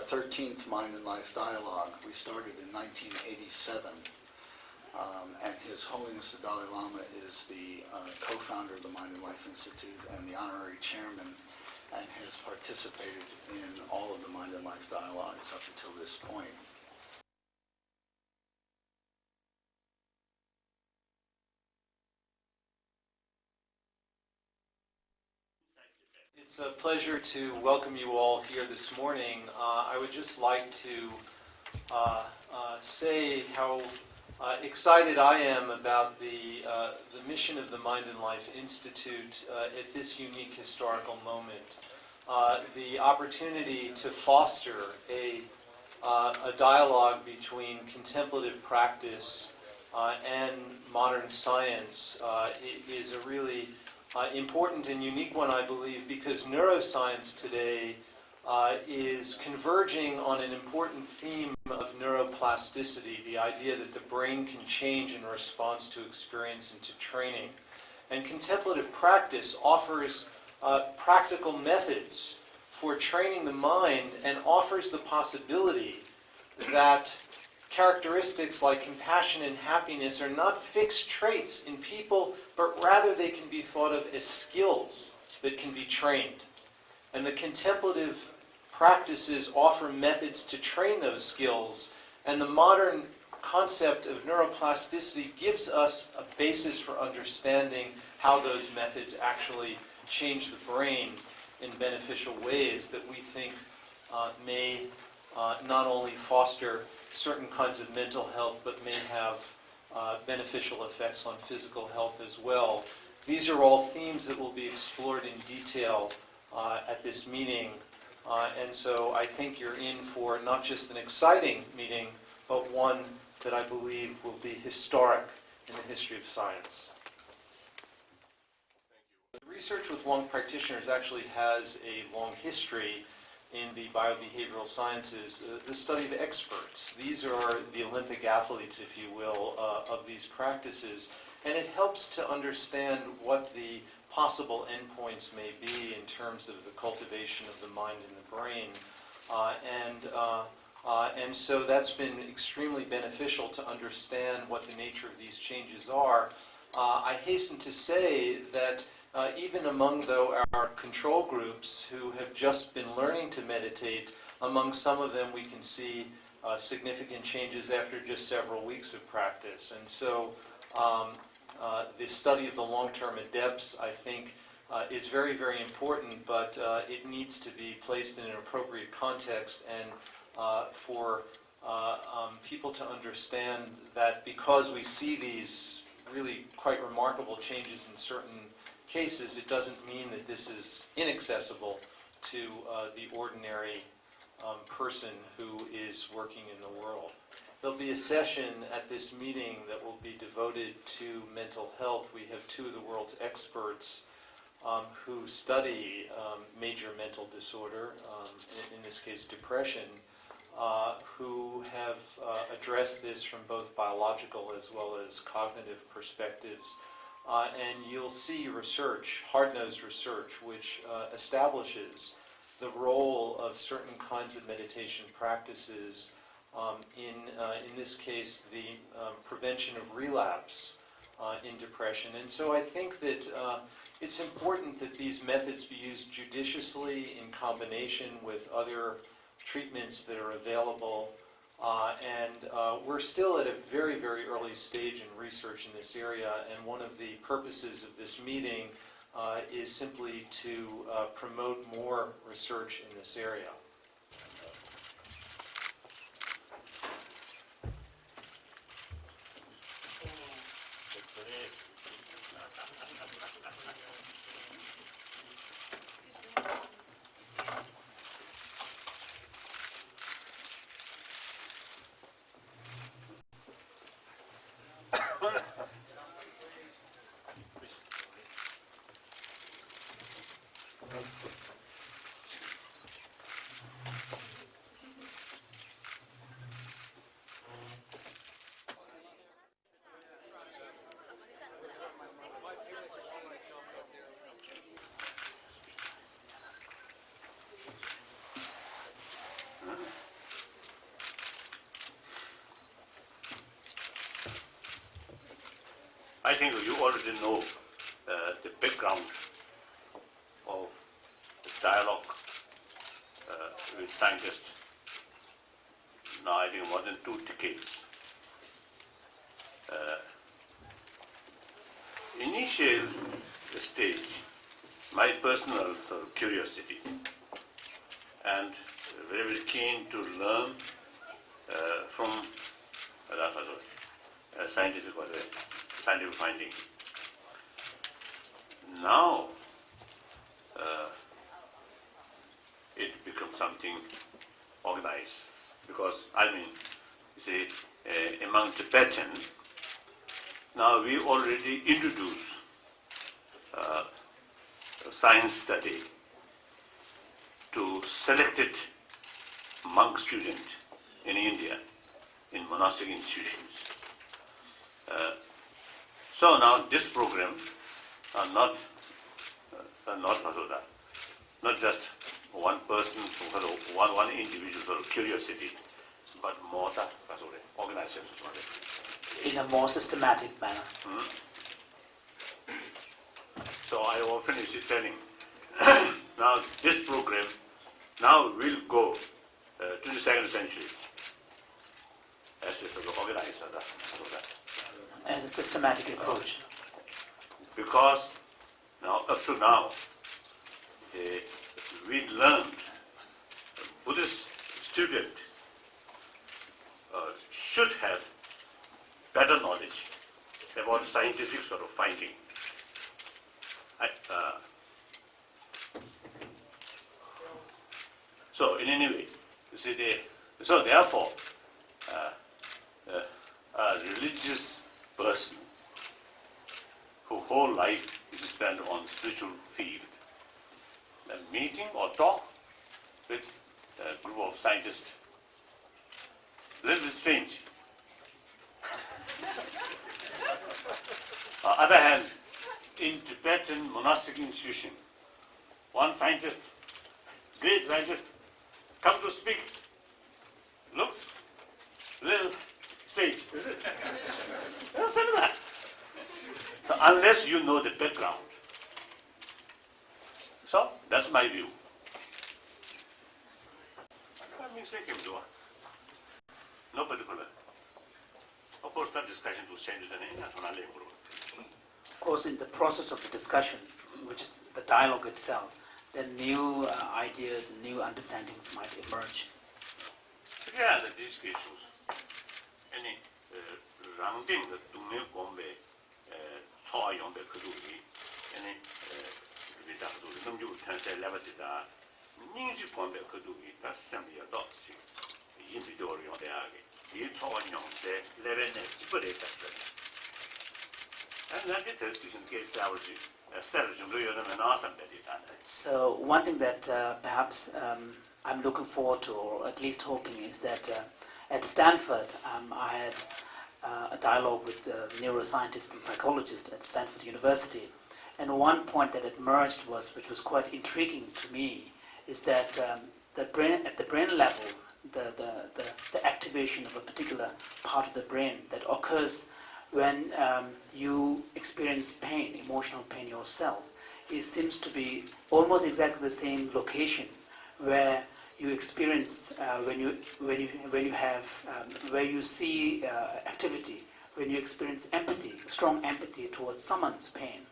13th Mind and Life Dialogue. We started in 1987, and His Holiness the Dalai Lama is the co-founder of the Mind and Life Institute and the honorary chairman, and has participated in all of the Mind and Life Dialogues up until this point. It's a pleasure to welcome you all here this morning. I would just like to say how excited I am about the mission of the Mind and Life Institute at this unique historical moment. The opportunity to foster a dialogue between contemplative practice and modern science is a really important and unique one, I believe, because neuroscience today is converging on an important theme of neuroplasticity, the idea that the brain can change in response to experience and to training. And contemplative practice offers practical methods for training the mind and offers the possibility that characteristics like compassion and happiness are not fixed traits in people, but rather they can be thought of as skills that can be trained. And the contemplative practices offer methods to train those skills, and the modern concept of neuroplasticity gives us a basis for understanding how those methods actually change the brain in beneficial ways that we think may not only foster certain kinds of mental health, but may have beneficial effects on physical health as well. These are all themes that will be explored in detail at this meeting. And so I think you're in for not just an exciting meeting, but one that I believe will be historic in the history of science. The research with lung practitioners actually has a long history in the biobehavioral sciences, the study of experts. These are the Olympic athletes, if you will, of these practices. And it helps to understand what the possible endpoints may be in terms of the cultivation of the mind and the brain. And so that's been extremely beneficial to understand what the nature of these changes are. I hasten to say that even among our control groups who have just been learning to meditate, among some of them we can see significant changes after just several weeks of practice. And so the study of the long-term adepts, I think, is very, very important, but it needs to be placed in an appropriate context and for people to understand that because we see these really quite remarkable changes in certain cases, it doesn't mean that this is inaccessible to the ordinary person who is working in the world. There'll be a session at this meeting that will be devoted to mental health. We have two of the world's experts who study major mental disorder, in this case depression, who have addressed this from both biological as well as cognitive perspectives. And you'll see research, hard-nosed research, which establishes the role of certain kinds of meditation practices in this case, the prevention of relapse in depression. And so I think that it's important that these methods be used judiciously in combination with other treatments that are available. We're still at a very, very early stage in research in this area, and one of the purposes of this meeting is simply to promote more research in this area. I think you already know the background of the dialogue with scientists. Now I think more than 2 decades. Initial stage, my personal curiosity and very, very keen to learn from scientific finding. Now it becomes something organized because say among Tibetan, now we already introduce science study to selected monk students in India, in monastic institutions. So now this program are not just one person, one individual curiosity, but more than organization. In a more systematic manner. So I often is telling, now this program now will go to the 2nd century as a sort of organizer. As a systematic approach. Because now up to now, we learned Buddhist students should have better knowledge about scientific sort of finding. So in any way, you see, so therefore, a religious person whose whole life is spent on spiritual field, a meeting or talk with a group of scientists, a little bit strange. On the other hand, in Tibetan monastic institution, one scientist, great scientist, come to speak, looks a little strange. It's similar. So unless you know the background, so that's my view. No particular. Of course, that discussion was changed in Of course, in the process of the discussion, which is the dialogue itself, then new ideas and new understandings might emerge. Yeah, these issues. Any rangding the Dungi Gombe, Toa Yombe Kuduri, any Vidazu, Numju Tense Levadida, Ninji Gombe Kuduri, that's simply a dot. Yimidori on the Agi. You told Yonse, Levene, Chipure Sector. And then it is in case I was Sergeant Luyam and awesome that it done. So one thing that perhaps I'm looking forward to, or at least hoping, is that at Stanford I had a dialogue with a neuroscientist and psychologist at Stanford University, and one point that emerged which was quite intriguing to me, is that at the brain level, the activation of a particular part of the brain that occurs when you experience pain, emotional pain yourself, it seems to be almost exactly the same location where you experience when you see activity, when you experience empathy, strong empathy towards someone's pain.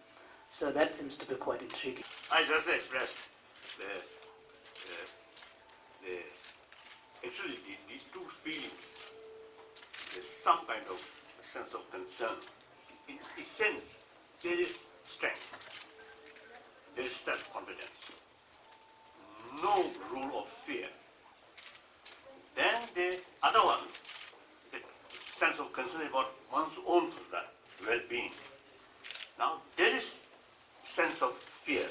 So that seems to be quite intriguing. I just expressed actually these two feelings. There's some kind of sense of concern. In a sense, there is strength, there is self-confidence, no rule of fear. Then the other one, the sense of concern about one's own well-being. Now there is sense of fear,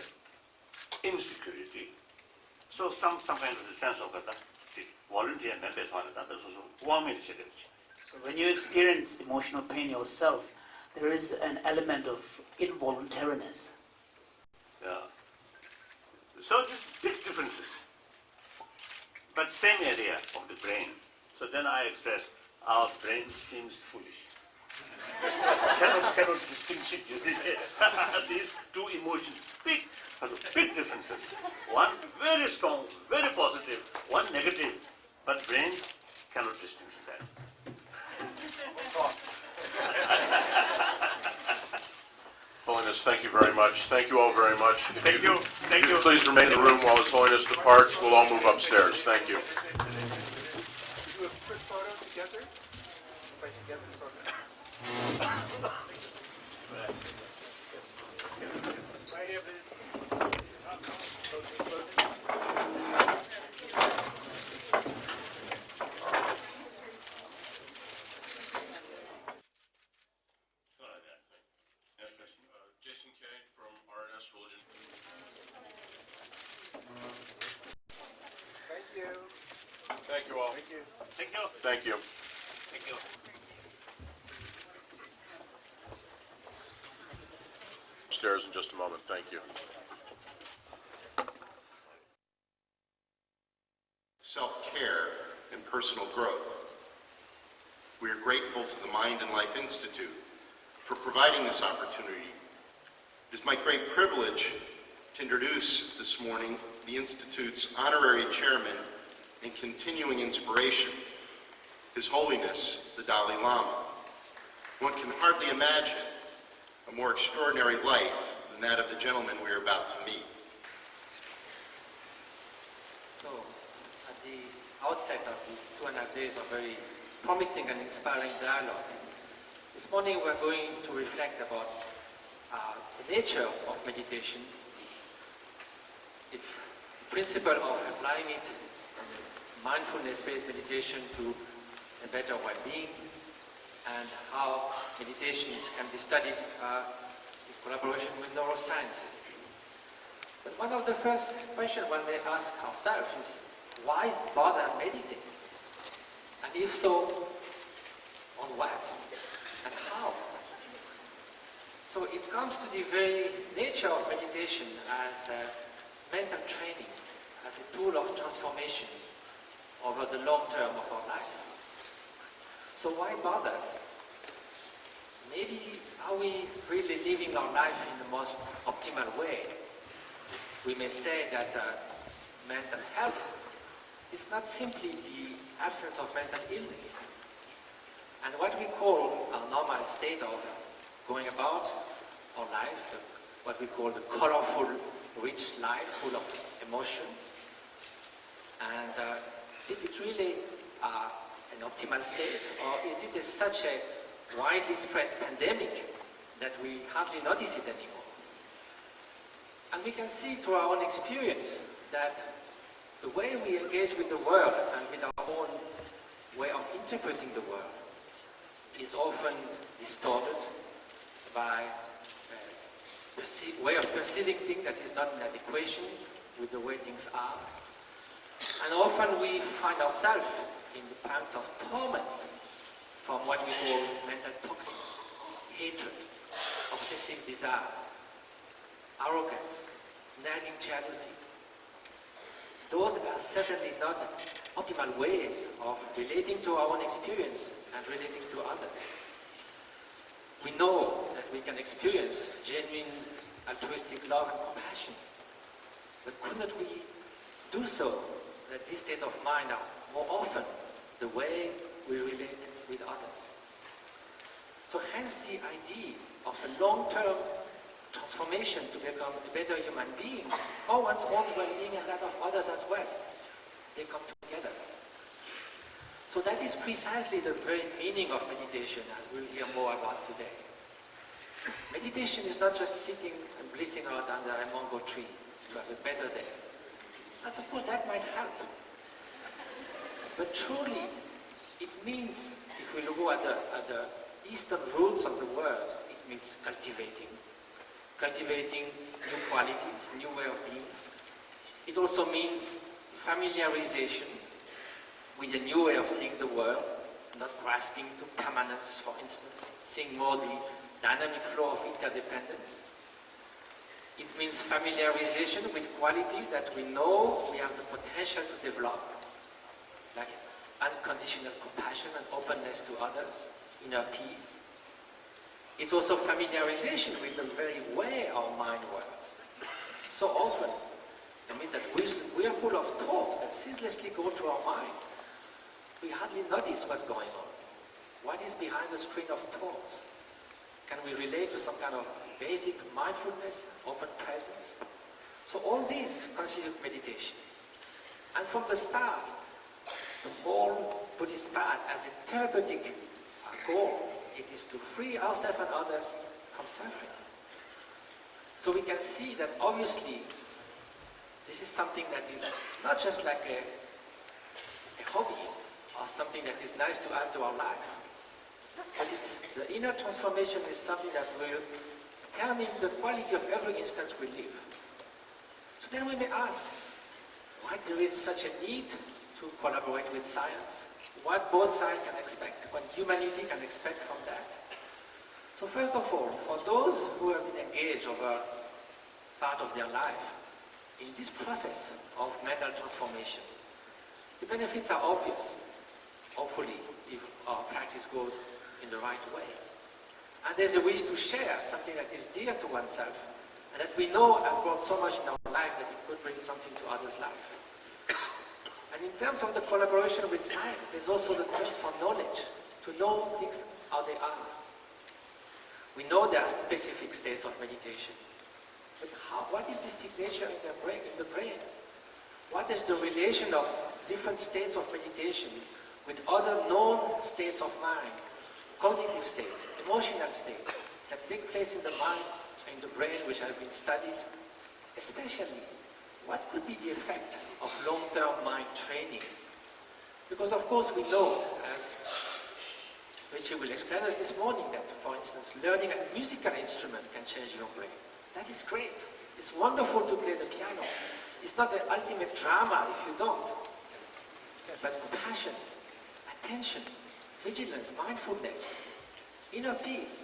insecurity. So some kind of a sense of volunteer members one another. So when you experience emotional pain yourself, there is an element of involuntariness. Yeah. So these big differences, but same area of the brain. So then I express our brain seems foolish. cannot distinguish it, you see. These two emotions, big differences. One very strong, very positive, one negative, but brain cannot distinguish that. Holiness, thank you very much. Thank you all very much. Thank you. Thank you. Please remain in the room while His Holiness departs. We'll all move upstairs. Thank you. Do a quick photo together? Everybody together photo. Right here, please. Jason Kane from RNS Religion. Thank you. Thank you all. Thank you. Thank you. Thank you. Thank you. Upstairs in just a moment. Thank you. Self-care and personal growth. We are grateful to the Mind and Life Institute for providing this opportunity. It is my great privilege to introduce this morning the Institute's honorary chairman and continuing inspiration, His Holiness, the Dalai Lama. One can hardly imagine a more extraordinary life than that of the gentleman we are about to meet. So, at the outset of these 2.5 days of very promising and inspiring dialogue, this morning we're going to reflect about the nature of meditation, its principle of applying it, mindfulness-based meditation to a better well-being, and how meditations can be studied in collaboration with neurosciences. But one of the first questions one may ask ourselves is, why bother meditate? And if so, on what and how? So it comes to the very nature of meditation as a mental training, as a tool of transformation over the long term of our life. So why bother? Maybe are we really living our life in the most optimal way? We may say that mental health is not simply the absence of mental illness. And what we call our normal state of going about our life, what we call the colorful, rich life, full of emotions. And is it really an optimal state, or is it such a widely spread pandemic that we hardly notice it anymore? And we can see through our own experience that the way we engage with the world and with our own way of interpreting the world is often distorted by a way of perceiving things that is not in adequation with the way things are. And often we find ourselves in the pangs of torments from what we call mental toxins, hatred, obsessive desire, arrogance, nagging jealousy. Those are certainly not optimal ways of relating to our own experience and relating to others. We know that we can experience genuine altruistic love and compassion, but could not we do so that this state of mind are more often the way we relate with others? So hence the idea of a long-term transformation to become a better human being for one's own well-being and that of others as well. They come together. So that is precisely the very meaning of meditation, as we'll hear more about today. Meditation is not just sitting and blissing out under a mango tree to have a better day. And of course that might help. But truly, it means, if we look at the eastern roots of the word, it means cultivating new qualities, new way of being. It also means familiarization with a new way of seeing the world, not grasping to permanence, for instance, seeing more the dynamic flow of interdependence. It means familiarization with qualities that we know we have the potential to develop, like unconditional compassion and openness to others, inner peace, It's also familiarization with the very way our mind works. So often, I mean that we are full of thoughts that ceaselessly go through our mind. We hardly notice what's going on. What is behind the screen of thoughts? Can we relate to some kind of basic mindfulness, open presence? So all these constitute meditation. And from the start, the whole Buddhist path has a therapeutic goal. It is to free ourselves and others from suffering. So we can see that obviously this is something that is not just like a hobby or something that is nice to add to our life. But the inner transformation is something that will determine the quality of every instance we live. So then we may ask, why there is such a need to collaborate with science? What both sides can expect, what humanity can expect from that. So first of all, for those who have been engaged over part of their life in this process of mental transformation, the benefits are obvious, hopefully, if our practice goes in the right way. And there's a wish to share something that is dear to oneself and that we know has brought so much in our life that it could bring something to others' life. And in terms of the collaboration with science, there's also the thirst for knowledge, to know things how they are. We know there are specific states of meditation, but what is the signature in the brain? What is the relation of different states of meditation with other known states of mind, cognitive states, emotional states that take place in the mind and in the brain, which have been studied? Especially, what could be the effect of long-term mind training? Because of course we know, as Richie will explain us this morning, that for instance, learning a musical instrument can change your brain. That is great. It's wonderful to play the piano. It's not an ultimate drama if you don't. But compassion, attention, vigilance, mindfulness, inner peace,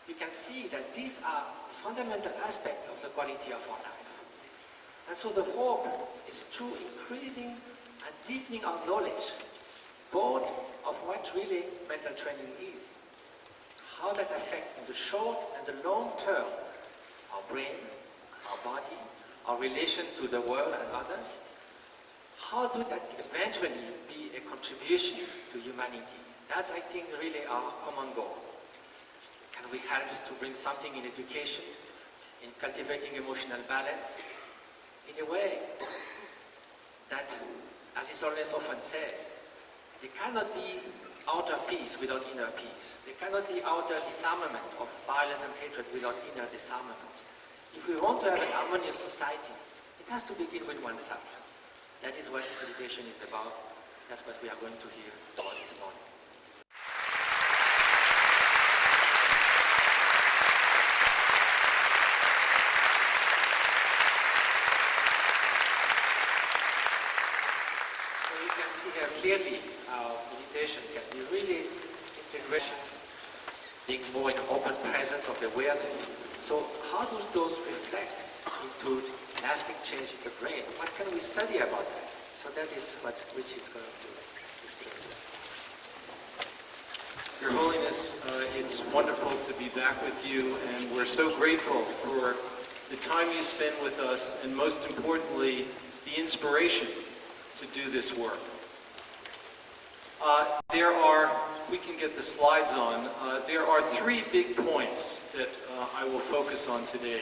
you can see that these are fundamental aspects of the quality of our life. And so the hope is through increasing and deepening our knowledge, both of what really mental training is, how that affects in the short and the long term our brain, our body, our relation to the world and others, how do that eventually be a contribution to humanity? That's, I think, really our common goal. Can we help to bring something in education, in cultivating emotional balance, in a way that, as Isoldes often says, there cannot be outer peace without inner peace. There cannot be outer disarmament of violence and hatred without inner disarmament. If we want to have an harmonious society, it has to begin with oneself. That is what meditation is about. That's what we are going to hear about this morning. Clearly, our meditation can be really integration, being more in open presence of awareness. So how do those reflect into lasting change in the brain? What can we study about that? So that is what Rich is going to explain to us. Your Holiness, it's wonderful to be back with you, and we're so grateful for the time you spend with us, and most importantly, the inspiration to do this work. We can get the slides on, there are three big points that I will focus on today.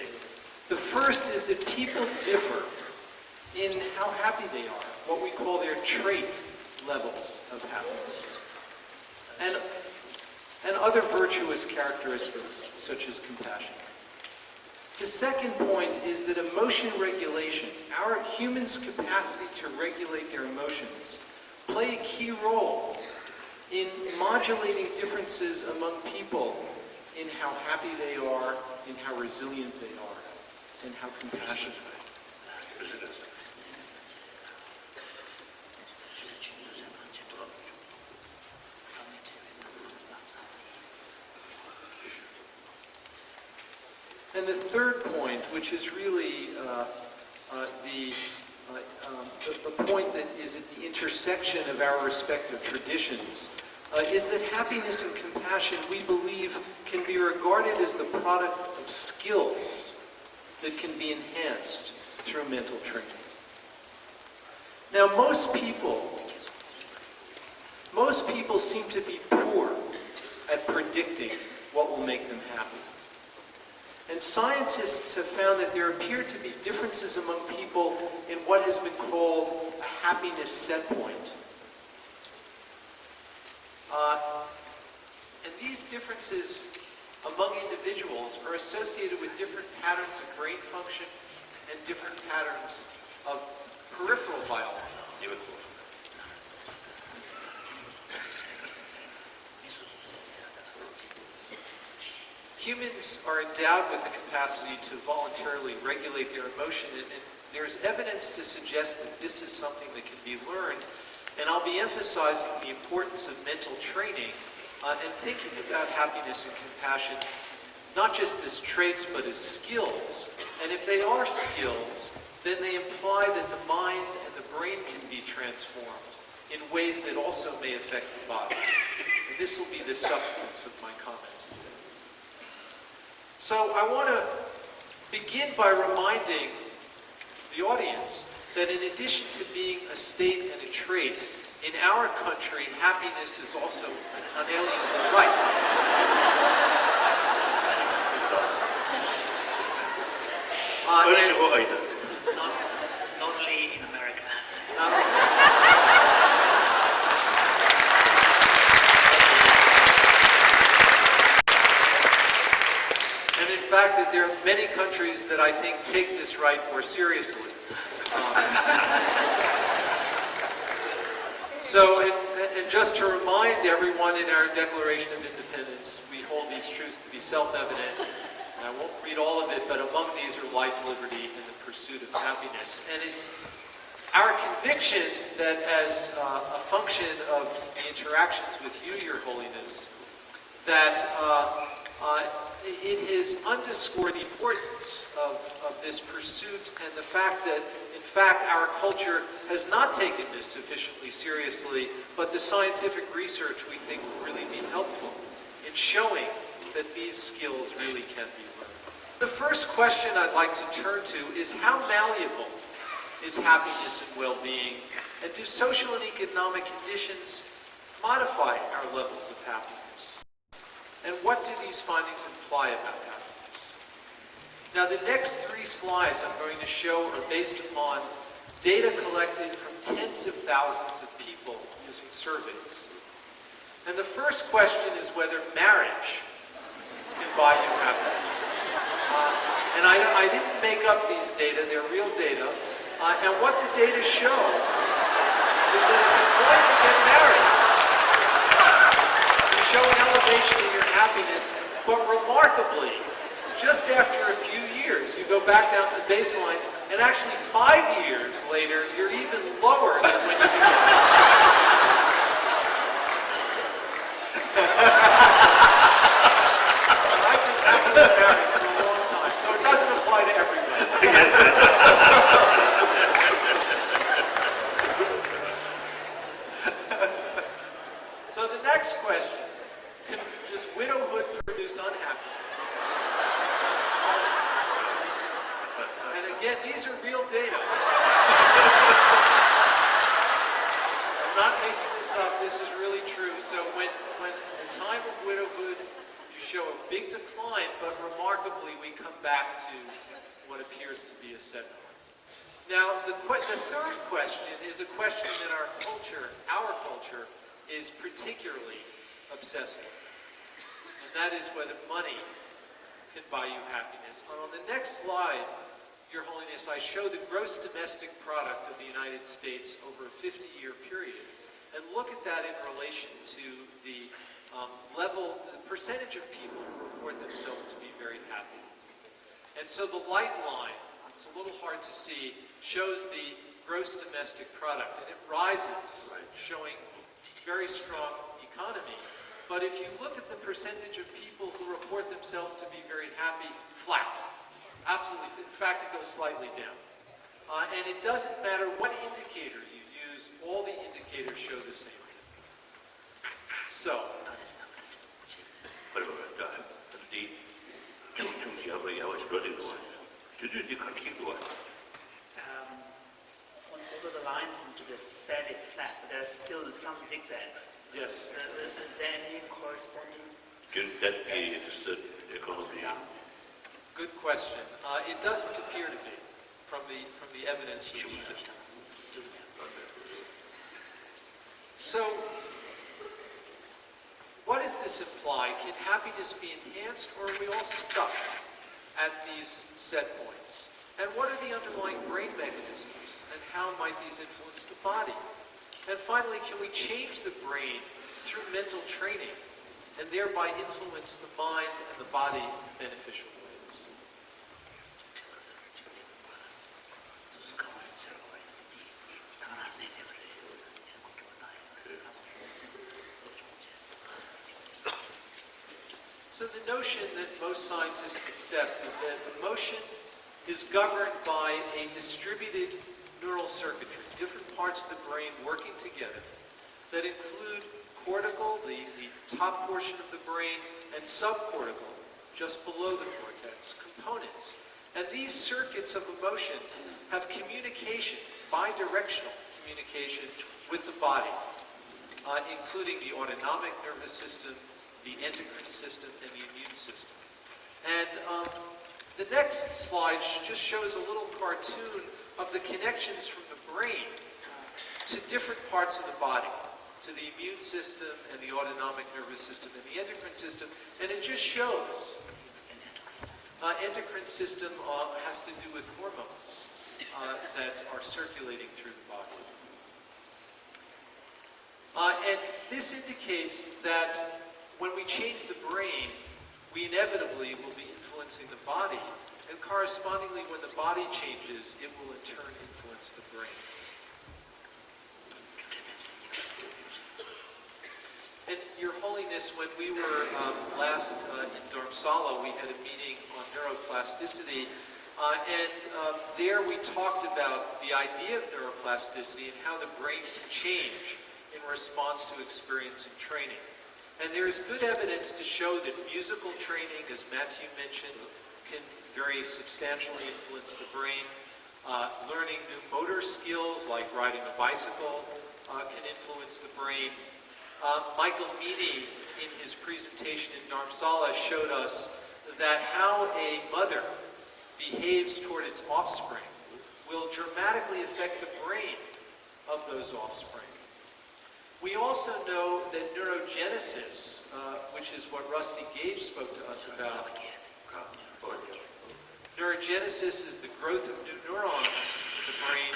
The first is that people differ in how happy they are, what we call their trait levels of happiness, and other virtuous characteristics such as compassion. The second point is that emotion regulation, our humans' capacity to regulate their emotions, play a key role in modulating differences among people in how happy they are, in how resilient they are, and how compassionate. And the third point, which is really the point that is at the intersection of our respective traditions, is that happiness and compassion, we believe, can be regarded as the product of skills that can be enhanced through mental training. Now, most people seem to be poor at predicting what will make them happy. And scientists have found that there appear to be differences among people in what has been called a happiness set point. And these differences among individuals are associated with different patterns of brain function and different patterns of peripheral biology. Humans are endowed with the capacity to voluntarily regulate their emotion, and there's evidence to suggest that this is something that can be learned. And I'll be emphasizing the importance of mental training and thinking about happiness and compassion, not just as traits, but as skills. And if they are skills, then they imply that the mind and the brain can be transformed in ways that also may affect the body. And this will be the substance of my comments today. So I want to begin by reminding the audience that in addition to being a state and a trait, in our country, happiness is also an unalienable right. Not only in America. And in fact, that there are many countries that I think take this right more seriously. So, and just to remind everyone, in our Declaration of Independence, we hold these truths to be self-evident. And I won't read all of it, but among these are life, liberty, and the pursuit of happiness. And it's our conviction that as a function of the interactions with you, Your Holiness, that it has underscored the importance of this pursuit and the fact that, in fact, our culture has not taken this sufficiently seriously, but the scientific research, we think, will really be helpful in showing that these skills really can be learned. The first question I'd like to turn to is how malleable is happiness and well-being, and do social and economic conditions modify our levels of happiness? And what do these findings imply about happiness? Now, the next 3 slides I'm going to show are based upon data collected from tens of thousands of people using surveys. And the first question is whether marriage can buy you happiness. And I didn't make up these data, they're real data. And what the data show is that at the point you get married, you show an elevation in your happiness, but remarkably, just after a few years, you go back down to baseline, and actually 5 years later, you're even lower than when you began. I've been happily married for a long time, so it doesn't apply to everybody. So the next question, does widowhood produce unhappiness? And again, these are real data. I'm not making this up, this is really true. So when at the time of widowhood, you show a big decline, but remarkably we come back to what appears to be a set point. Now, the third question is a question that our culture is particularly obsessed with. And that is whether money can buy you happiness. And on the next slide, Your Holiness, I show the gross domestic product of the United States over a 50-year period. And look at that in relation to the the percentage of people who report themselves to be very happy. And so the light line, it's a little hard to see, shows the gross domestic product. And it rises, showing very strong economy. But if you look at the percentage of people who report themselves to be very happy, flat. Absolutely. In fact, it goes slightly down. And it doesn't matter what indicator you use, all the indicators show the same thing. So, Although the lines seem to be fairly flat, but there are still some zigzags. yes. Is there any corresponding It's ups and downs? Good question. It doesn't appear to be from the evidence we use. So, what does this imply? Can happiness be enhanced, or are we all stuck at these set points? And what are the underlying brain mechanisms, and how might these influence the body? And finally, can we change the brain through mental training, and thereby influence the mind and the body in beneficial ways? So the notion that most scientists accept is that emotion is governed by a distributed neural circuitry, different parts of the brain working together that include cortical, the top portion of the brain, and subcortical, just below the cortex, components. And these circuits of emotion have communication, bidirectional communication with the body, including the autonomic nervous system, the endocrine system, and the immune system. And the next slide just shows a little cartoon of the connections from the brain to different parts of the body, to the immune system and the autonomic nervous system and the endocrine system. And it just shows endocrine system has to do with hormones that are circulating through the body. And this indicates that when we change the brain, we inevitably will be influencing the body, and correspondingly, when the body changes, it will in turn influence the brain. And Your Holiness, when we were last in Dharamsala, we had a meeting on neuroplasticity, and there we talked about the idea of neuroplasticity and how the brain can change in response to experience and training. And there is good evidence to show that musical training, as Matthieu mentioned, can very substantially influence the brain. Learning new motor skills like riding a bicycle can influence the brain. Michael Meany, in his presentation in Dharamsala, showed us that how a mother behaves toward its offspring will dramatically affect the brain of those offspring. We also know that neurogenesis, which is what Rusty Gage spoke to us about, neurogenesis is the growth of new neurons in the brain,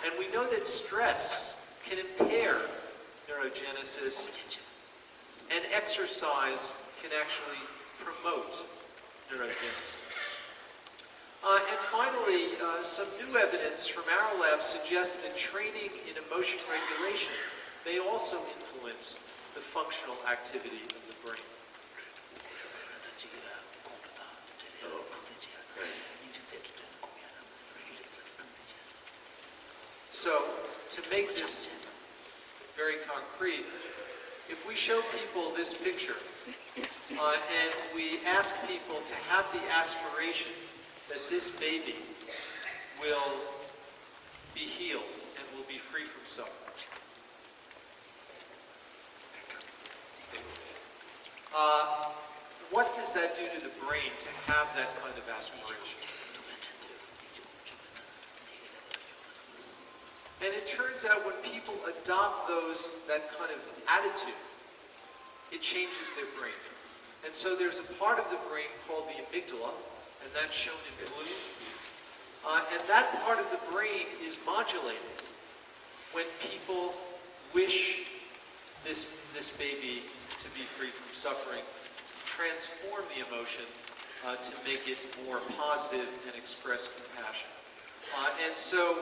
and we know that stress can impair neurogenesis, and exercise can actually promote neurogenesis. And finally, some new evidence from our lab suggests that training in emotion regulation may also influence the functional activity of the brain. So, to make this very concrete, if we show people this picture and we ask people to have the aspiration that this baby will be healed and will be free from suffering, what does that do to the brain to have that kind of aspiration? And it turns out when people adopt that kind of attitude, it changes their brain. And so there's a part of the brain called the amygdala, and that's shown in blue. And that part of the brain is modulated when people wish this baby to be free from suffering, transform the emotion to make it more positive and express compassion. And so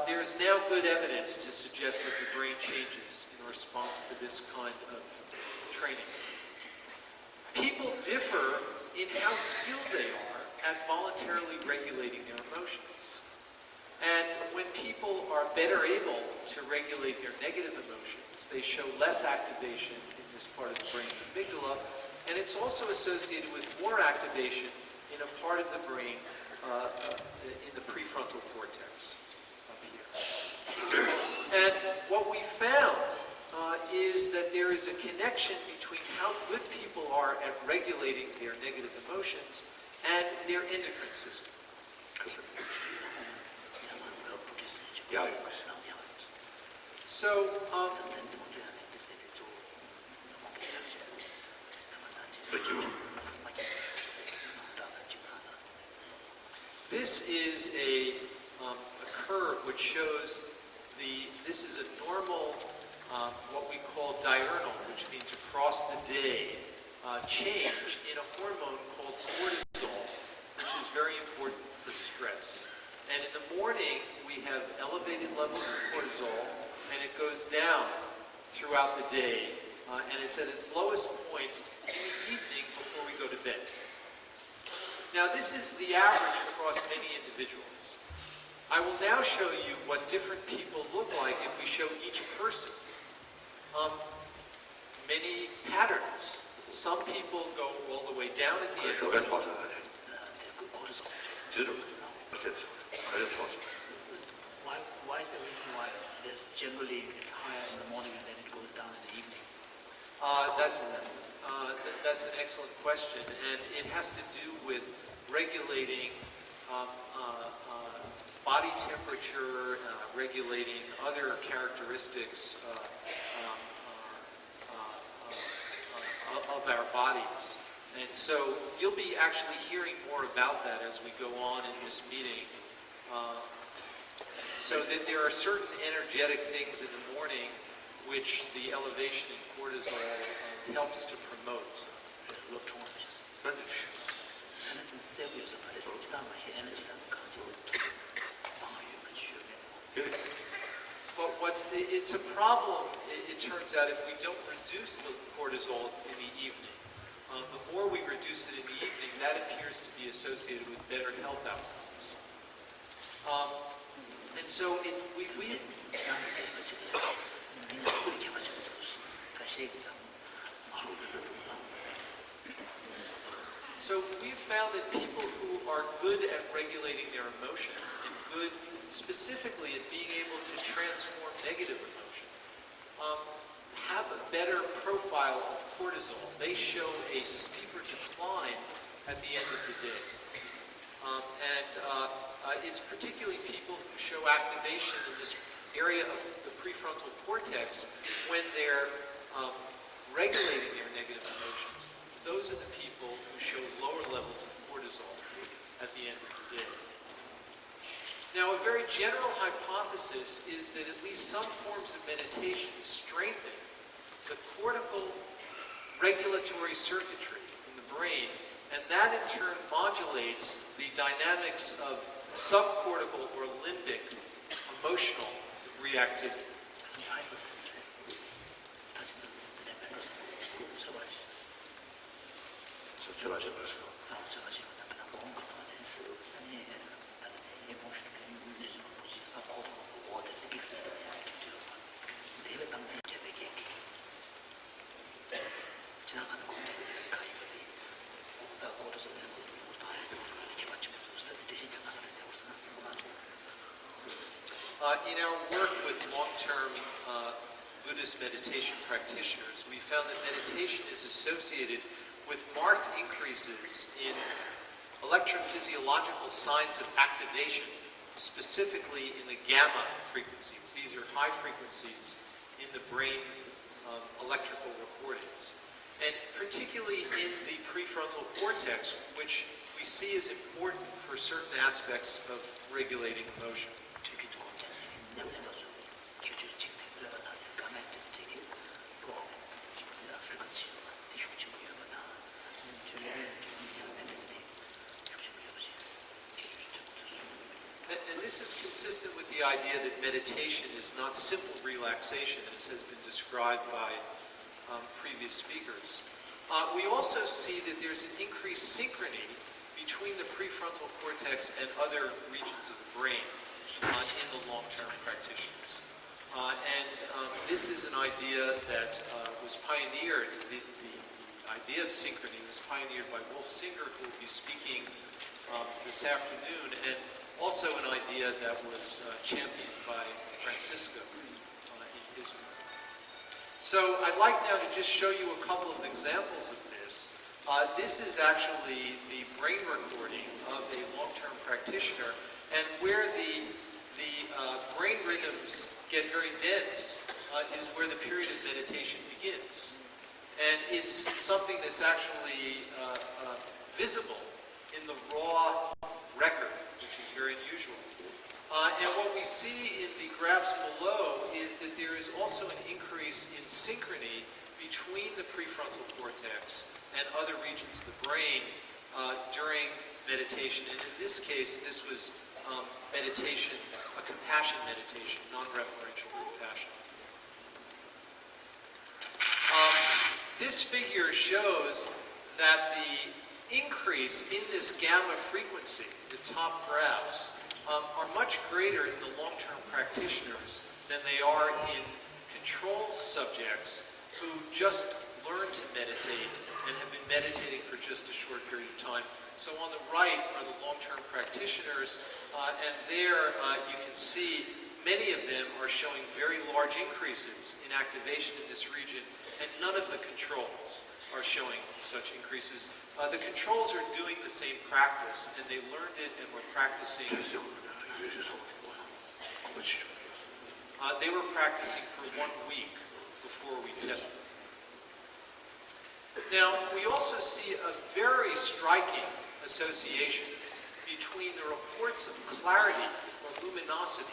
there's now good evidence to suggest that the brain changes in response to this kind of training. People differ in how skilled they are at voluntarily regulating their emotions. And when people are better able to regulate their negative emotions, they show less activation in this part of the brain, the amygdala, and it's also associated with more activation in a part of the brain in the prefrontal cortex up here. And what we found is that there is a connection between how good people are at regulating their negative emotions and their endocrine system. So, this is a curve which shows this is a normal, what we call diurnal, which means across the day, change in a hormone called cortisol, which is very important for stress. And in the morning, we have elevated levels of cortisol, and it goes down throughout the day, and it's at its lowest point in the evening before we go to bed. Now, this is the average across many individuals. I will now show you what different people look like if we show each person. Many patterns. Some people go all the way down at the end of the day. Why is the reason why there's generally it's higher in the morning and then it goes down in the evening? That's an excellent question, and it has to do with regulating body temperature, regulating other characteristics of our bodies. And so you'll be actually hearing more about that as we go on in this meeting. So that there are certain energetic things in the morning which the elevation in cortisol helps to promote. But it's a problem, it turns out, if we don't reduce the cortisol in the evening. The more we reduce it in the evening, that appears to be associated with better health outcomes. And so So we've found that people who are good at regulating their emotion and good specifically at being able to transform negative emotion have a better profile of cortisol. They show a steeper decline at the end of the day. It's particularly people who show activation in this area of the prefrontal cortex when they're regulating their negative emotions. Those are the people who show lower levels of cortisol at the end of the day. Now, a very general hypothesis is that at least some forms of meditation strengthen the cortical regulatory circuitry in the brain, and that in turn modulates the dynamics of subcortical or limbic emotional reactivity. In our work with long-term Buddhist meditation practitioners, we found that meditation is associated with marked increases in electrophysiological signs of activation, specifically in the gamma frequencies. These are high frequencies in the brain electrical recordings. And particularly in the prefrontal cortex, which we see is important for certain aspects of regulating emotion. And this is consistent with the idea that meditation is not simple relaxation, as has been described by previous speakers. We also see that there's an increased synchrony between the prefrontal cortex and other regions of the brain. in the long-term practitioners. This is an idea that was pioneered, the idea of synchrony was pioneered by Wolf Singer, who will be speaking this afternoon, and also an idea that was championed by Francisco in his work. So I'd like now to just show you a couple of examples of this. This is actually the brain recording of a long-term practitioner, and where the brain rhythms get very dense is where the period of meditation begins. And it's something that's actually visible in the raw record, which is very unusual. And what we see in the graphs below is that there is also an increase in synchrony between the prefrontal cortex and other regions of the brain during meditation. And in this case, this was meditation, a compassion meditation, non-referential compassion. This figure shows that the increase in this gamma frequency, the top graphs, are much greater in the long-term practitioners than they are in control subjects who just learned to meditate and have been meditating for just a short period of time. So on the right are the long-term practitioners, and there you can see many of them are showing very large increases in activation in this region, and none of the controls are showing such increases. The controls are doing the same practice, and they learned it and were practicing. They were practicing for 1 week before we tested. Now, we also see a very striking association between the reports of clarity or luminosity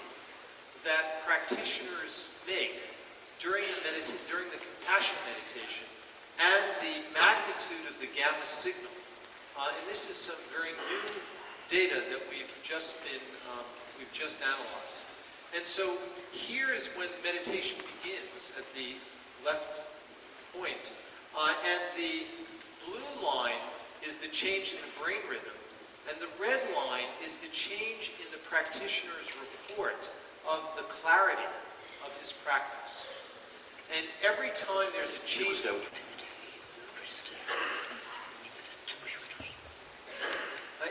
that practitioners make during the compassion meditation and the magnitude of the gamma signal. And this is some very new data that we've just analyzed. And so here is when meditation begins at the left point. And the blue line is the change in the brain rhythm. And the red line is the change in the practitioner's report of the clarity of his practice. And every time there's a change...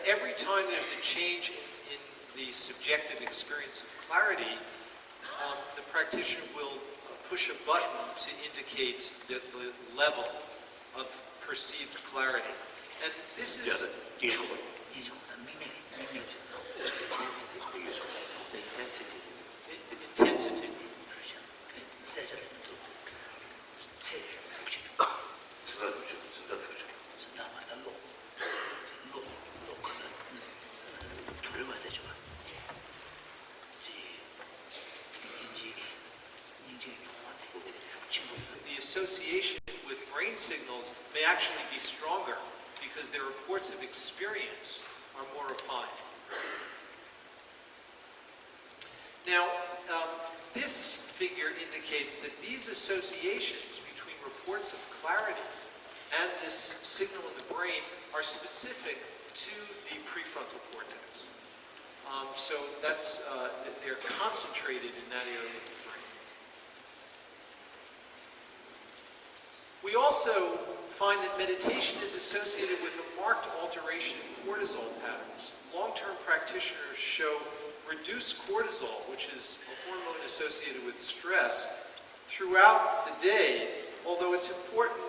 every time there's a change in the subjective experience of clarity, the practitioner will push a button to indicate the level of perceived clarity. And this is... Intensity. The association with brain signals may actually be stronger because their reports of experience are more refined. Now, this figure indicates that these associations between reports of clarity and this signal in the brain are specific to the prefrontal cortex. So that's they're concentrated in that area of the brain. We also find that meditation is associated with a marked alteration in cortisol patterns. Long-term practitioners show reduced cortisol, which is a hormone associated with stress, throughout the day, although it's important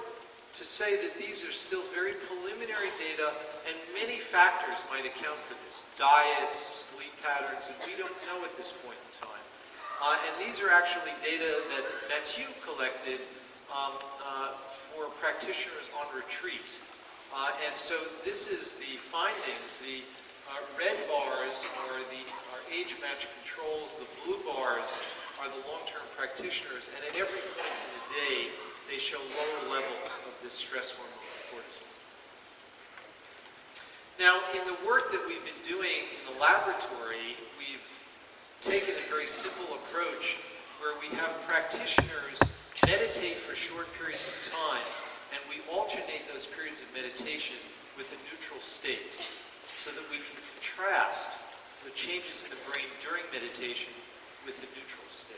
to say that these are still very preliminary data and many factors might account for this. Diet, sleep patterns, and we don't know at this point in time. And these are actually data that Matthieu collected for practitioners on retreat. And so this is the findings. The red bars are age-matched controls. The blue bars are the long-term practitioners. And at every point in the day, they show lower levels of this stress hormone, cortisol. Now, in the work that we've been doing in the laboratory, we've taken a very simple approach where we have practitioners meditate for short periods of time, and we alternate those periods of meditation with a neutral state so that we can contrast the changes in the brain during meditation with the neutral state.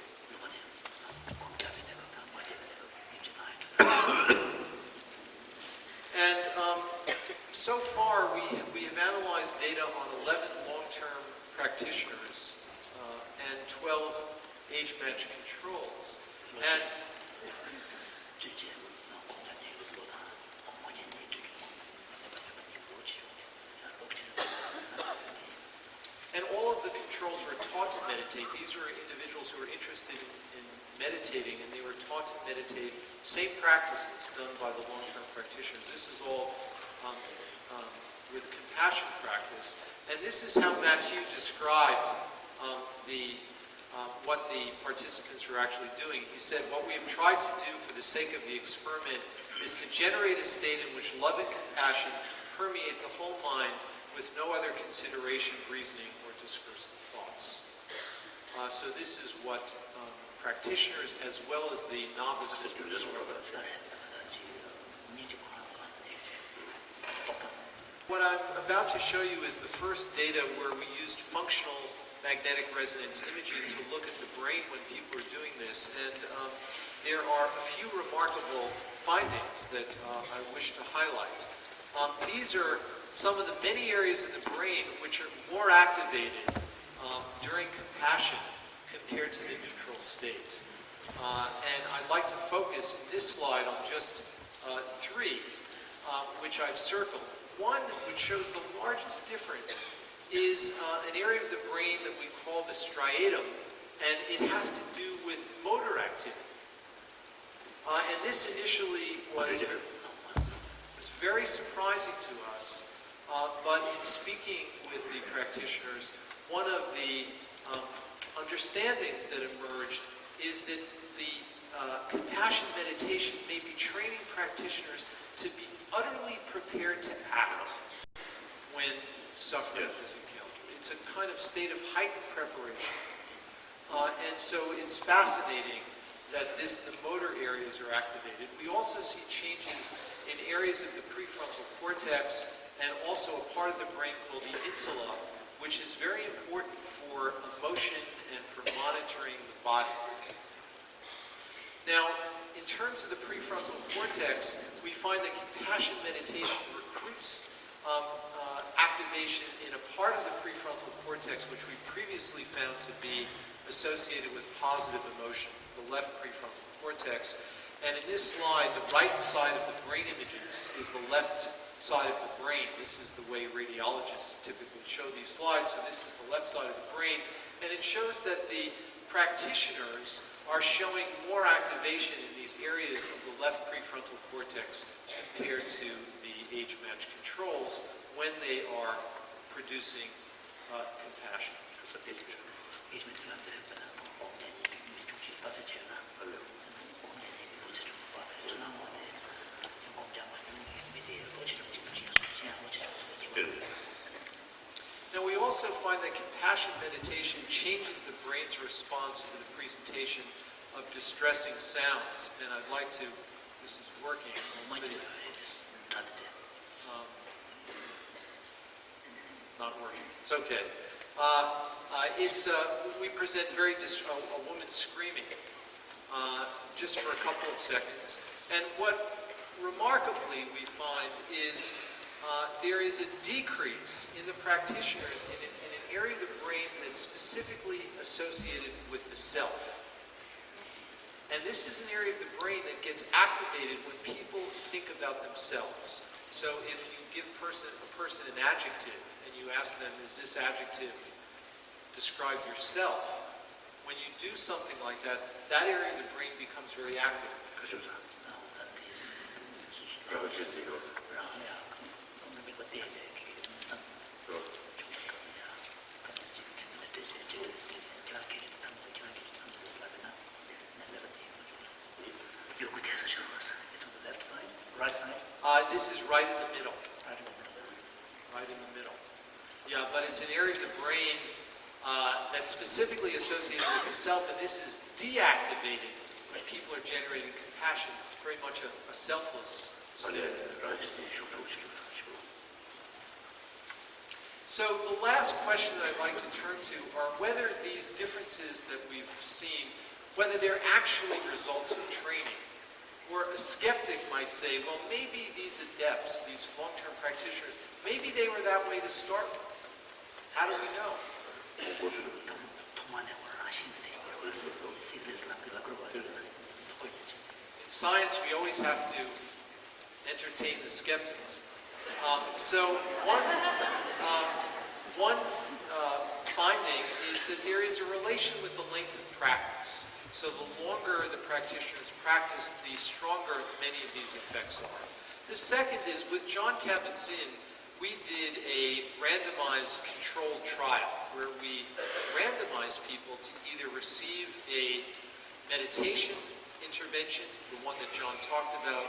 And so far, we have analyzed data on 11 long-term practitioners and 12 age-matched controls. And all of the controls were taught to meditate. These were individuals who were interested in meditating, and they were taught to meditate. Same practices done by the long-term practitioners. This is all with compassion practice. And this is how Matthieu described what the participants were actually doing. He said, what we have tried to do for the sake of the experiment is to generate a state in which love and compassion permeate the whole mind with no other consideration, reasoning, or discursive thoughts. So this is what practitioners as well as the novices do. What I'm about to show you is the first data where we used functional magnetic resonance imaging to look at the brain when people are doing this. And there are a few remarkable findings that I wish to highlight. These are some of the many areas of the brain which are more activated during compassion compared to the neutral state. And I'd like to focus in this slide on just three, which I've circled. One, which shows the largest difference, is an area of the brain that we call the striatum, and it has to do with motor activity. And this initially was very surprising to us, but in speaking with the practitioners, one of the understandings that emerged is that the compassion meditation may be training practitioners to be utterly prepared to act when suffering is encountered. It's a kind of state of heightened preparation. And so it's fascinating that the motor areas are activated. We also see changes in areas of the prefrontal cortex and also a part of the brain called the insula, which is very important for emotion and for monitoring the body. Now, in terms of the prefrontal cortex, we find that compassion meditation recruits activation in a part of the prefrontal cortex which we previously found to be associated with positive emotion, the left prefrontal cortex. And in this slide, the right side of the brain images is the left side of the brain. This is the way radiologists typically show these slides. So this is the left side of the brain. And it shows that the practitioners are showing more activation in these areas of the left prefrontal cortex compared to the age-matched controls when they are producing compassion. Now we also find that compassion meditation changes the brain's response to the presentation of distressing sounds. And I'd like to, this is working, not working, it's okay. We present a woman screaming just for a couple of seconds. And what remarkably we find is there is a decrease in the practitioners in an area of the brain that's specifically associated with the self. And this is an area of the brain that gets activated when people think about themselves. So if you give a person an adjective and you ask them, does this adjective describe yourself? When you do something like that, that area of the brain becomes very active. It's on the left side, right side? This is right in the middle. Right in the middle. Yeah, but it's an area of the brain that's specifically associated with the self, and this is deactivated when people are generating compassion, very much a selfless state. So the last question that I'd like to turn to are whether these differences that we've seen, whether they're actually results of training. Or a skeptic might say, well, maybe these adepts, these long-term practitioners, maybe they were that way to start with. How do we know? In science, we always have to entertain the skeptics. So one finding is that there is a relation with the length of practice. So the longer the practitioners practice, the stronger many of these effects are. The second is with Jon Kabat Zinn, we did a randomized controlled trial where we randomized people to either receive a meditation intervention, the one that John talked about,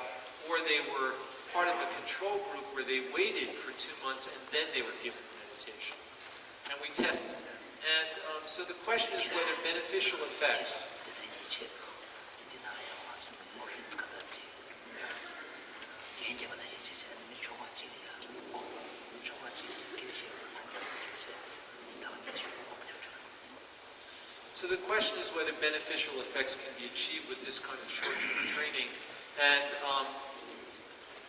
or they were part of a control group where they waited for 2 months and then they were given meditation. And we tested them. And so the question is whether beneficial effects So the question is whether beneficial effects can be achieved with this kind of short-term training. And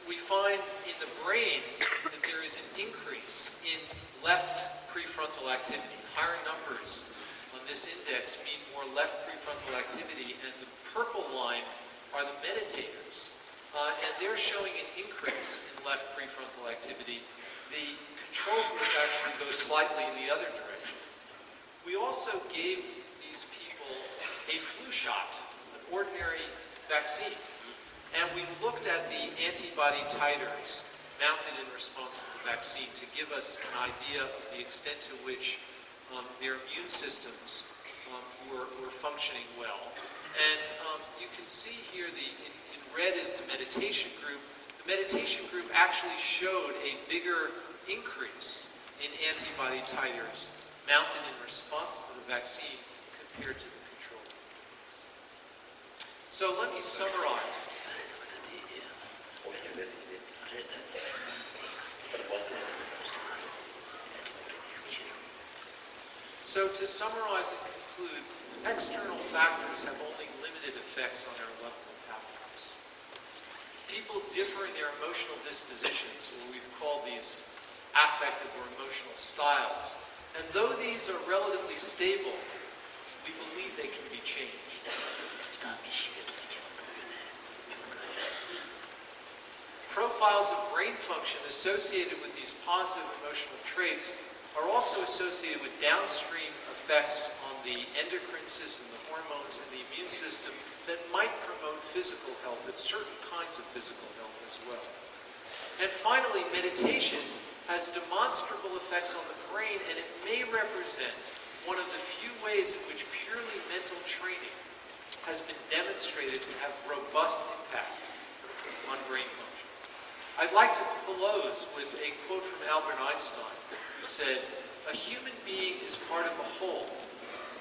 we find in the brain that there is an increase in left prefrontal activity. Higher numbers on this index mean more left prefrontal activity, and the purple line are the meditators. And they're showing an increase in left prefrontal activity. The control group actually goes slightly in the other direction. We also gave these people a flu shot, an ordinary vaccine. And we looked at the antibody titers mounted in response to the vaccine to give us an idea of the extent to which their immune systems were functioning well. And you can see here in red is the meditation group. The meditation group actually showed a bigger increase in antibody titers mounted in response to the vaccine compared to the control. So let me summarize. So to summarize and conclude, external factors have only limited effects on our level of happiness. People differ in their emotional dispositions, or we've called these affective or emotional styles. And though these are relatively stable, we believe they can be changed. Profiles of brain function associated with these positive emotional traits are also associated with downstream effects on the endocrine system, the hormones, and the immune system that might promote physical health and certain kinds of physical health as well. And finally, meditation has demonstrable effects on the brain, and it may represent one of the few ways in which purely mental training has been demonstrated to have robust impact on brain function. I'd like to close with a quote from Albert Einstein, who said, "A human being is part of a whole,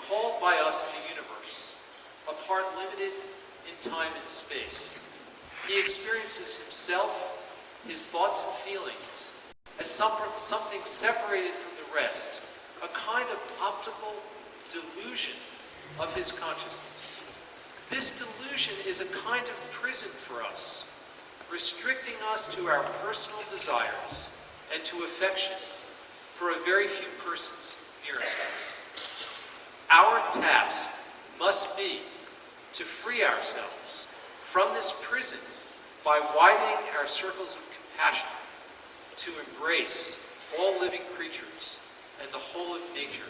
called by us the universe, a part limited in time and space. He experiences himself, his thoughts and feelings, as something separated from the rest, a kind of optical delusion of his consciousness. This delusion is a kind of prison for us, restricting us to our personal desires and to affection for a very few persons nearest us. Our task must be to free ourselves from this prison by widening our circles of compassion, to embrace all living creatures and the whole of nature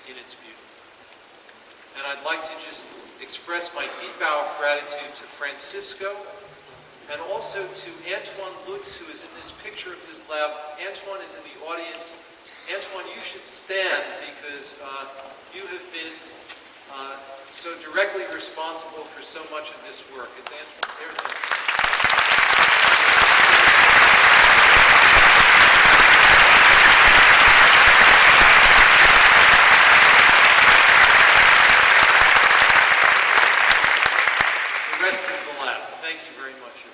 in its beauty." And I'd like to just express my deep bow of gratitude to Francisco and also to Antoine Lutz, who is in this picture of his lab. Antoine is in the audience. Antoine, you should stand because you have been so directly responsible for so much of this work. It's Antoine. There's Antoine. The rest of the lab. Thank you very much.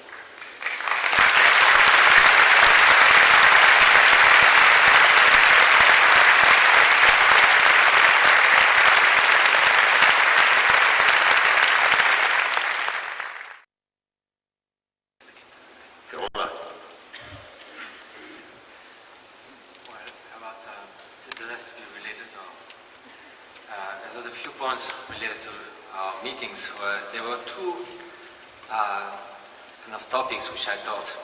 points related to our meetings. There were two kind of topics which I thought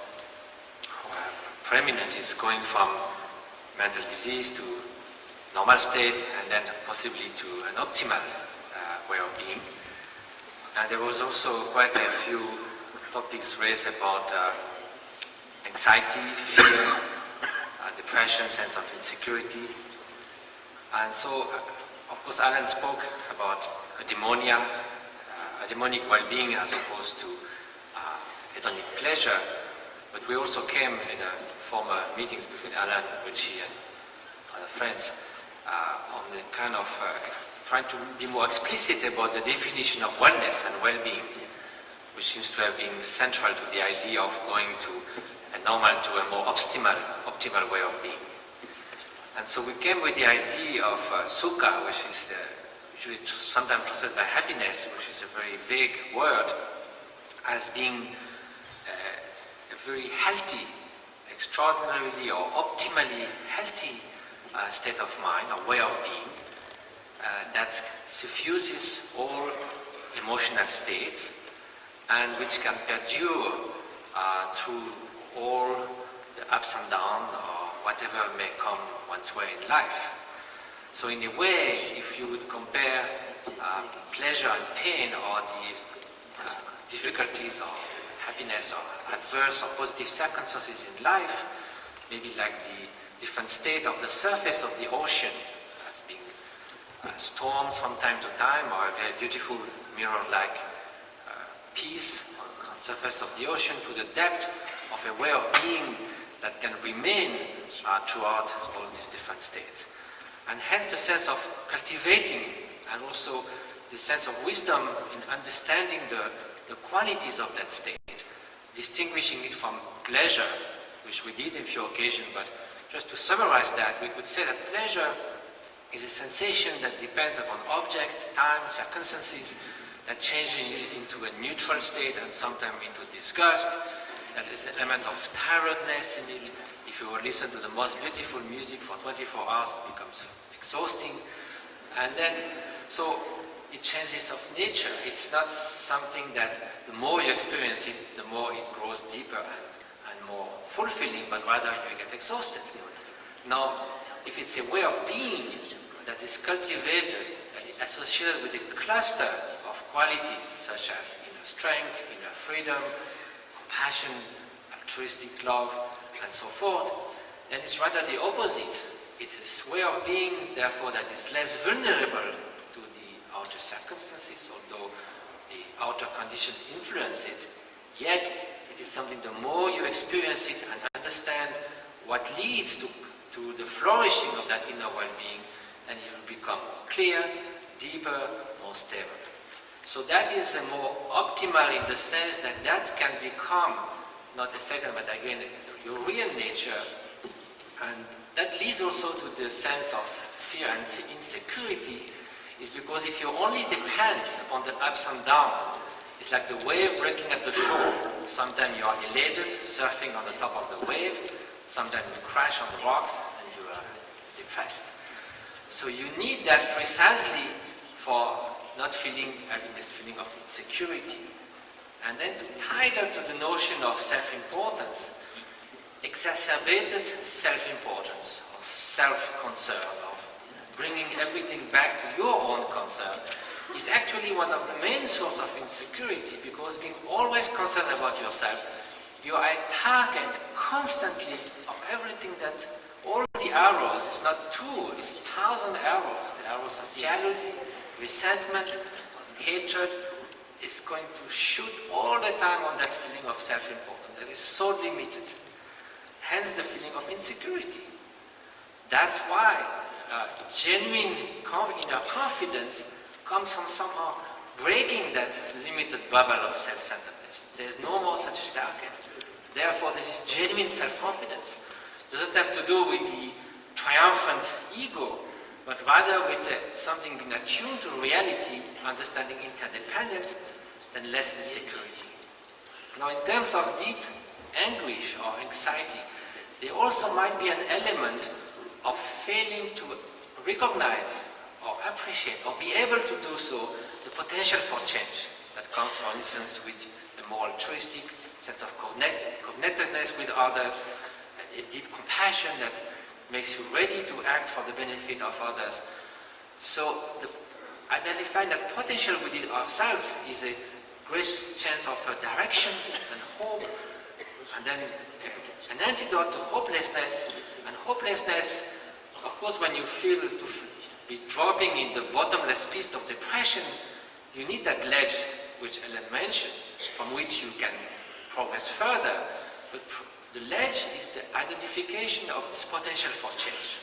were preeminent. It's going from mental disease to normal state and then possibly to an optimal way of being. And there was also quite a few topics raised about anxiety, fear, depression, sense of insecurity. And so, of course, Alan spoke about eudaimonia, eudaimonic well-being as opposed to hedonic pleasure. But we also came in former meetings between Alan, Richie, and other friends on the kind of trying to be more explicit about the definition of wellness and well-being, which seems to have been central to the idea of going to a normal to a more optimal way of being. And so we came with the idea of sukha, which is usually sometimes translated by happiness, which is a very vague word, as being a very healthy, extraordinarily or optimally healthy state of mind or way of being that suffuses all emotional states and which can perdure through all the ups and downs or whatever may come one's way in life. So in a way, if you would compare pleasure and pain or the difficulties or happiness or adverse or positive circumstances in life, maybe like the different state of the surface of the ocean as being storms from time to time, or a very beautiful mirror-like piece on the surface of the ocean, to the depth of a way of being that can remain throughout all these different states. And hence the sense of cultivating and also the sense of wisdom in understanding the qualities of that state, distinguishing it from pleasure, which we did in few occasions, but just to summarize that, we could say that pleasure is a sensation that depends upon object, time, circumstances, that changes into a neutral state and sometimes into disgust. That is an element of tiredness in it. If you listen to the most beautiful music for 24 hours, it becomes exhausting. And then, so it changes of nature. It's not something that the more you experience it, the more it grows deeper and more fulfilling, but rather you get exhausted. Now, if it's a way of being that is cultivated, that is associated with a cluster of qualities such as inner strength, inner freedom, compassion, altruistic love, and so forth, then it's rather the opposite. It's a way of being, therefore, that is less vulnerable to the outer circumstances, although the outer conditions influence it, yet it is something the more you experience it and understand what leads to the flourishing of that inner well-being, and it will become clear, deeper, more stable. So that is a more optimal in the sense that that can become not a second, but again, your real nature. And that leads also to the sense of fear and insecurity, is because if you only depend upon the ups and downs, it's like the wave breaking at the shore. Sometimes you are elated, surfing on the top of the wave. Sometimes you crash on the rocks and you are depressed. So you need that precisely for not feeling this feeling of insecurity. And then to tie that to the notion of self-importance, exacerbated self-importance or self-concern, of bringing everything back to your own concern, is actually one of the main sources of insecurity, because being always concerned about yourself, you are a target constantly of everything that all the arrows, it's not two, it's 1,000 arrows, the arrows of jealousy, resentment, hatred, is going to shoot all the time on that feeling of self-importance that is so limited. Hence the feeling of insecurity. That's why genuine inner confidence comes from somehow breaking that limited bubble of self-centeredness. There is no more such target. Therefore, this is genuine self-confidence. It doesn't have to do with the triumphant ego, but rather with something being attuned to reality, understanding interdependence, then less insecurity. Now, in terms of deep anguish or anxiety, there also might be an element of failing to recognize or appreciate or be able to do so the potential for change that comes, for instance, with a more altruistic sense of connectedness with others, a deep compassion that makes you ready to act for the benefit of others. So identifying that potential within ourselves is a great sense of direction and hope, and then an antidote to hopelessness. And hopelessness, of course, when you feel to be dropping in the bottomless pit of depression, you need that ledge, which Ellen mentioned, from which you can progress further. But the ledge is the identification of this potential for change.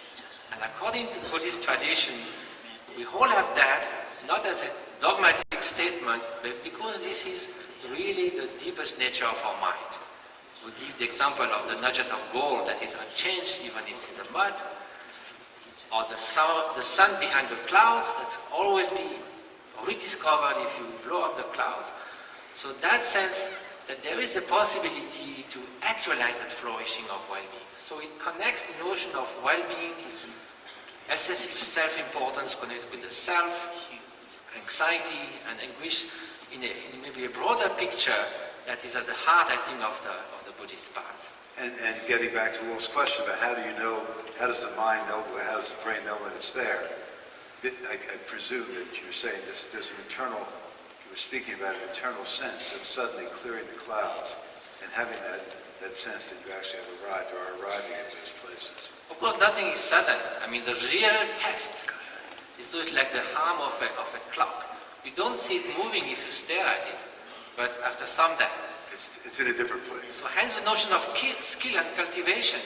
And according to Buddhist tradition, we all have that, not as a dogmatic statement, but because this is really the deepest nature of our mind. We give the example of the nugget of gold that is unchanged even if it's in the mud, or the sun behind the clouds that's always be rediscovered if you blow up the clouds. So that sense that there is a possibility to actualize that flourishing of well-being. So it connects the notion of well-being, excessive self-importance connected with the self, anxiety, and anguish in maybe a broader picture that is at the heart, I think, of the Buddhist path. And getting back to Will's question about how do you know, how does the mind know, how does the brain know when it's there? I presume that you're saying there's an internal, you were speaking about an internal sense of suddenly clearing the clouds and having that sense that you actually have arrived or are arriving at those places. Of course, nothing is sudden. I mean, the real test is just like the arm of a clock. You don't see it moving if you stare at it, but after some time. It's in a different place. So hence the notion of skill and cultivation.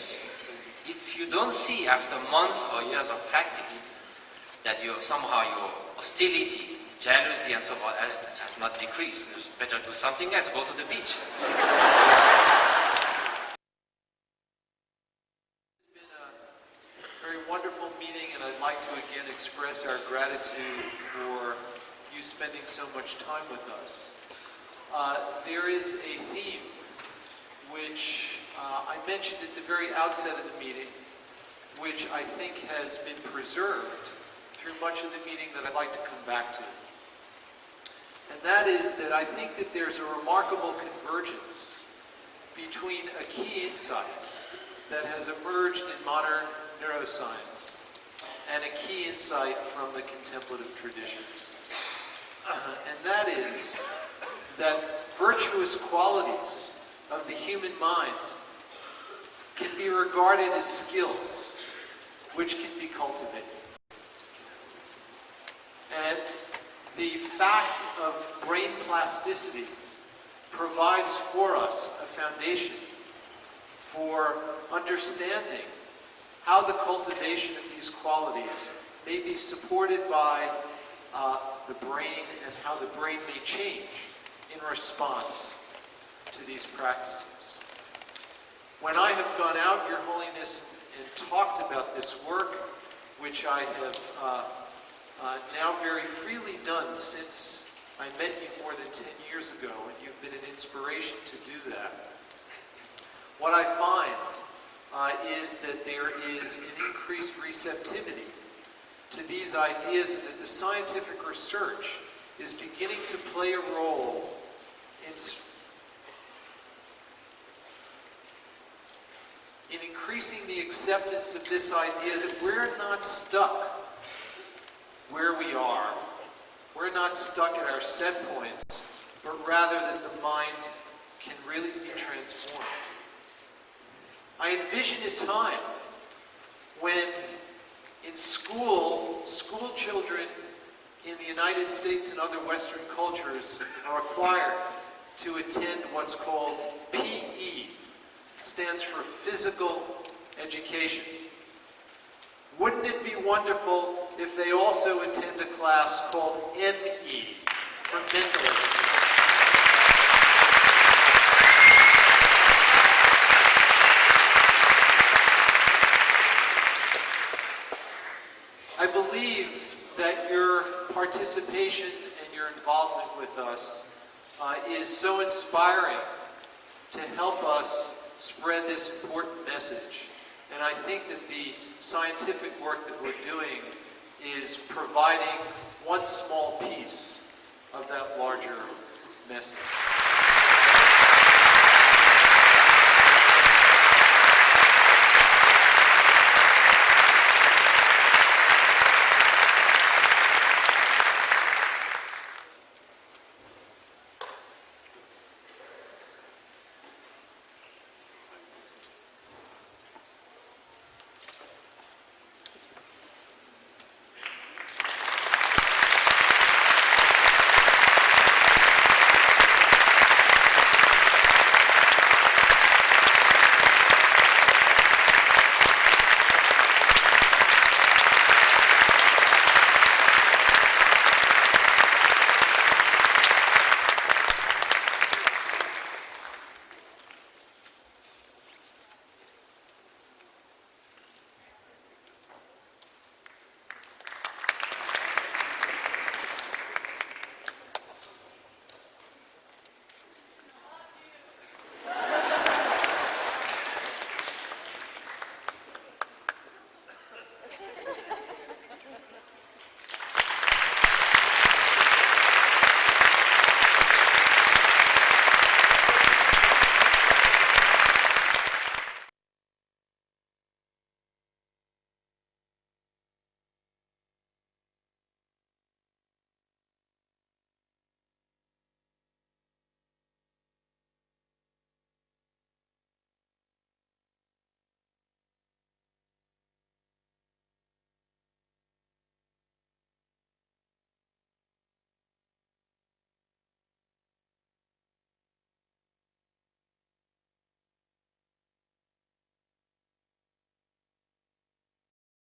If you don't see after months or years of practice that somehow your hostility, jealousy and so forth has not decreased, it's better do something else, go to the beach. Very wonderful meeting, and I'd like to again express our gratitude for you spending so much time with us. There is a theme which I mentioned at the very outset of the meeting, which I think has been preserved through much of the meeting that I'd like to come back to. And that is that I think that there's a remarkable convergence between a key insight that has emerged in modern neuroscience and a key insight from the contemplative traditions. And that is that virtuous qualities of the human mind can be regarded as skills which can be cultivated. And the fact of brain plasticity provides for us a foundation for understanding how the cultivation of these qualities may be supported by the brain and how the brain may change in response to these practices. When I have gone out, Your Holiness, and talked about this work, which I have now very freely done since I met you more than 10 years ago, and you've been an inspiration to do that, what I find is that there is an increased receptivity to these ideas, and that the scientific research is beginning to play a role in increasing the acceptance of this idea that we're not stuck where we are. We're not stuck at our set points, but rather that the mind can really be transformed. I envision a time when in school children in the United States and other Western cultures are required to attend what's called PE. It stands for physical education. Wouldn't it be wonderful if they also attend a class called ME, for mental education? I believe that your participation and your involvement with us is so inspiring to help us spread this important message. And I think that the scientific work that we're doing is providing one small piece of that larger message.